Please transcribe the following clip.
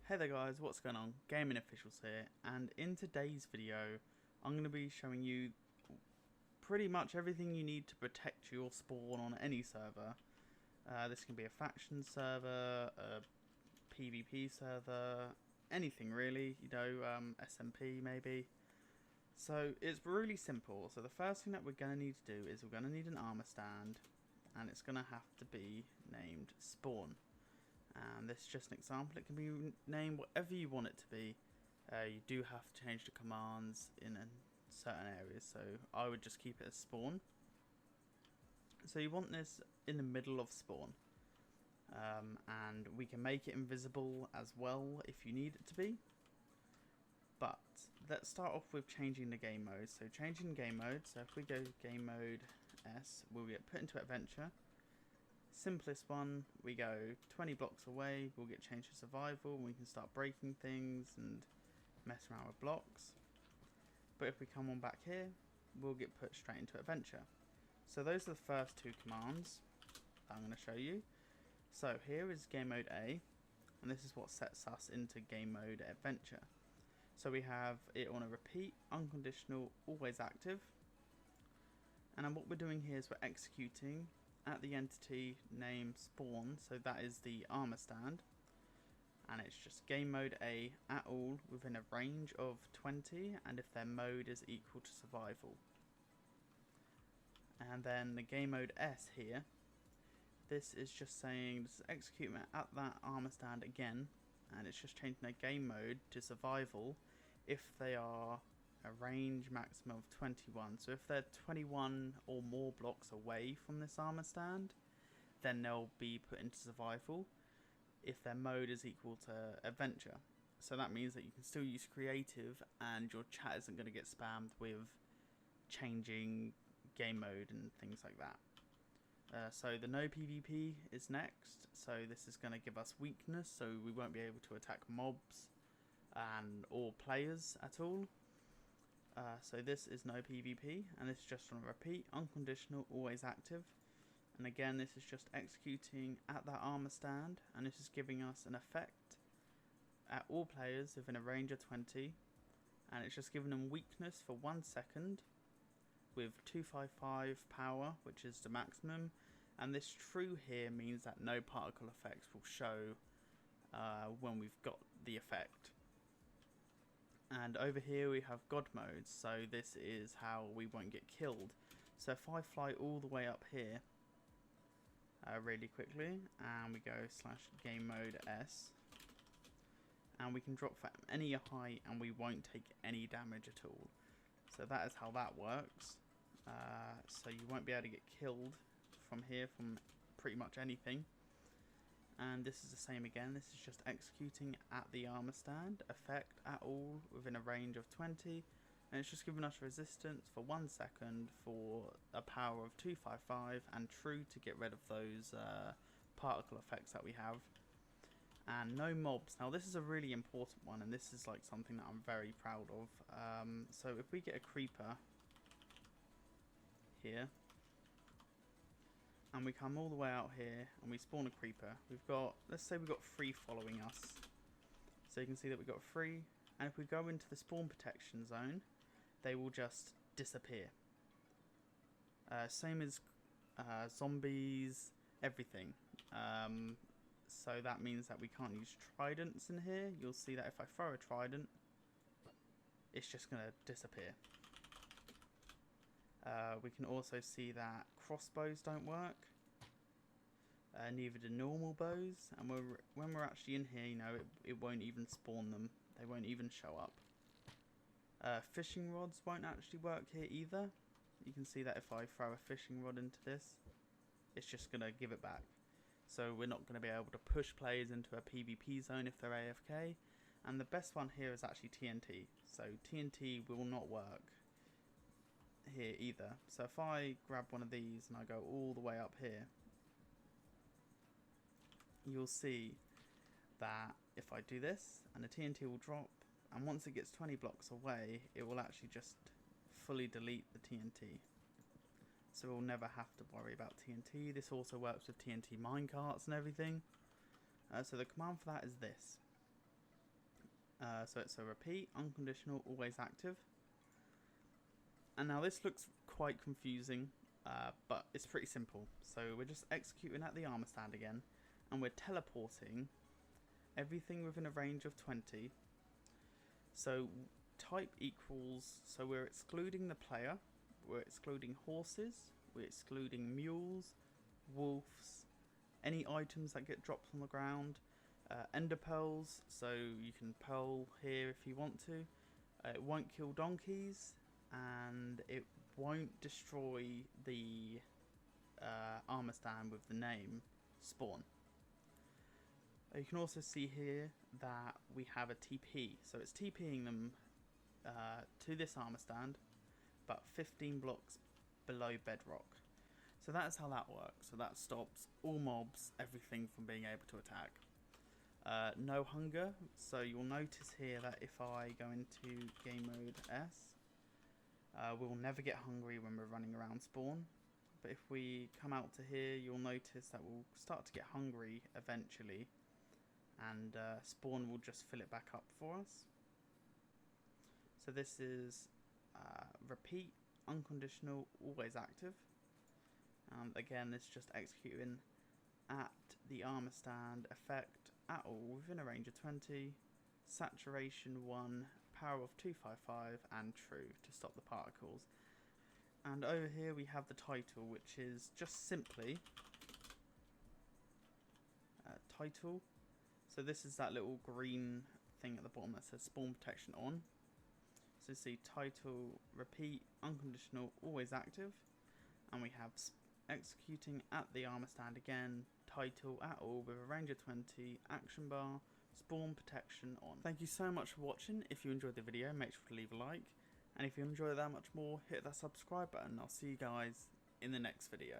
Hey there guys, what's going on? Gaming Officials here, and in today's video I'm going to be showing you pretty much everything you need to protect your spawn on any server. This can be a faction server, a PvP server, anything really, SMP maybe. So it's really simple. So the first thing that we're going to need to do is we're going to need an armor stand, and it's going to have to be named spawn. And this is just an example. It can be named whatever you want it to be. You do have to change the commands in certain areas, so I would just keep it as spawn. So you want this in the middle of spawn, and we can make it invisible as well if you need it to be. But let's start off with changing the game mode. So changing game mode, so if we go game mode S, we'll get put into adventure. Simplest one, we go 20 blocks away, we'll get changed to survival, and we can start breaking things and mess around with blocks. But if we come on back here, we'll get put straight into adventure. So those are the first two commands that I'm going to show you. So here is game mode A, and this is what sets us into game mode adventure. So we have it on a repeat, unconditional, always active. And then what we're doing here is we're executing at the entity name spawn, so that is the armor stand, and it's just game mode A at all within a range of 20, and if their mode is equal to survival. And then the game mode S here, this is just saying this is executing at that armor stand again, and it's just changing their game mode to survival if they are a range maximum of 21. So if they're 21 or more blocks away from this armor stand, then they'll be put into survival if their mode is equal to adventure. So that means that you can still use creative and your chat isn't going to get spammed with changing game mode and things like that. So the no PvP is next. So this is going to give us weakness, so we won't be able to attack mobs or players at all. So this is no PvP, and this is just on a repeat, unconditional, always active. And again, this is just executing at that armor stand, and this is giving us an effect at all players within a range of 20, and it's just giving them weakness for 1 second with 255 power, which is the maximum. And this true here means that no particle effects will show when we've got the effect. And over here we have God mode, so this is how we won't get killed. So if I fly all the way up here really quickly, and we go /game mode S, and we can drop from any height and we won't take any damage at all. So that is how that works. So you won't be able to get killed from here from pretty much anything. And this is the same again, this is just executing at the armor stand, effect at all within a range of 20, and it's just giving us resistance for 1 second for a power of 255, and true to get rid of those particle effects that we have. And no mobs. Now this is a really important one, and this is like something that I'm very proud of. So if we get a creeper here, and we come all the way out here and we spawn a creeper, we've got, let's say we've got 3 following us. So you can see that we've got 3, and if we go into the spawn protection zone, they will just disappear. Same as zombies, everything. So that means that we can't use tridents in here. You'll see that if I throw a trident, it's just going to disappear. We can also see that crossbows don't work, neither do normal bows, and when we're actually in here, it won't even spawn them, they won't even show up. Fishing rods won't actually work here either. You can see that if I throw a fishing rod into this, it's just going to give it back. So we're not going to be able to push players into a PvP zone if they're AFK, and the best one here is actually TNT. So TNT will not work here either. So if I grab one of these and I go all the way up here, you'll see that if I do this, and the TNT will drop, and once it gets 20 blocks away, it will actually just fully delete the TNT. So we'll never have to worry about TNT. This also works with TNT minecarts and everything. So the command for that is this. So it's a repeat, unconditional, always active. And now this looks quite confusing, but it's pretty simple. So we're just executing at the armor stand again, and we're teleporting everything within a range of 20. So type equals, so we're excluding the player, we're excluding horses, we're excluding mules, wolves, any items that get dropped on the ground, ender pearls, so you can pearl here if you want to. It won't kill donkeys, and it won't destroy the armor stand with the name Spawn. You can also see here that we have a TP, so it's TPing them to this armor stand, but 15 blocks below bedrock. So that's how that works. So that stops all mobs, everything from being able to attack. No hunger, so you'll notice here that if I go into game mode S, we'll never get hungry when we're running around spawn. But if we come out to here, you'll notice that we'll start to get hungry eventually, and spawn will just fill it back up for us. So this is repeat, unconditional, always active. Again, it's just executing at the armor stand, effect at all within a range of 20, saturation 1, power of 255, and true to stop the particles. And over here we have the title, which is just simply title. So this is that little green thing at the bottom that says spawn protection on. So see title, repeat, unconditional, always active, and we have executing at the armor stand again, title at all with a range of 20, action bar, spawn protection on. Thank you so much for watching. If you enjoyed the video, make sure to leave a like, and if you enjoy that much more, hit that subscribe button. I'll see you guys in the next video.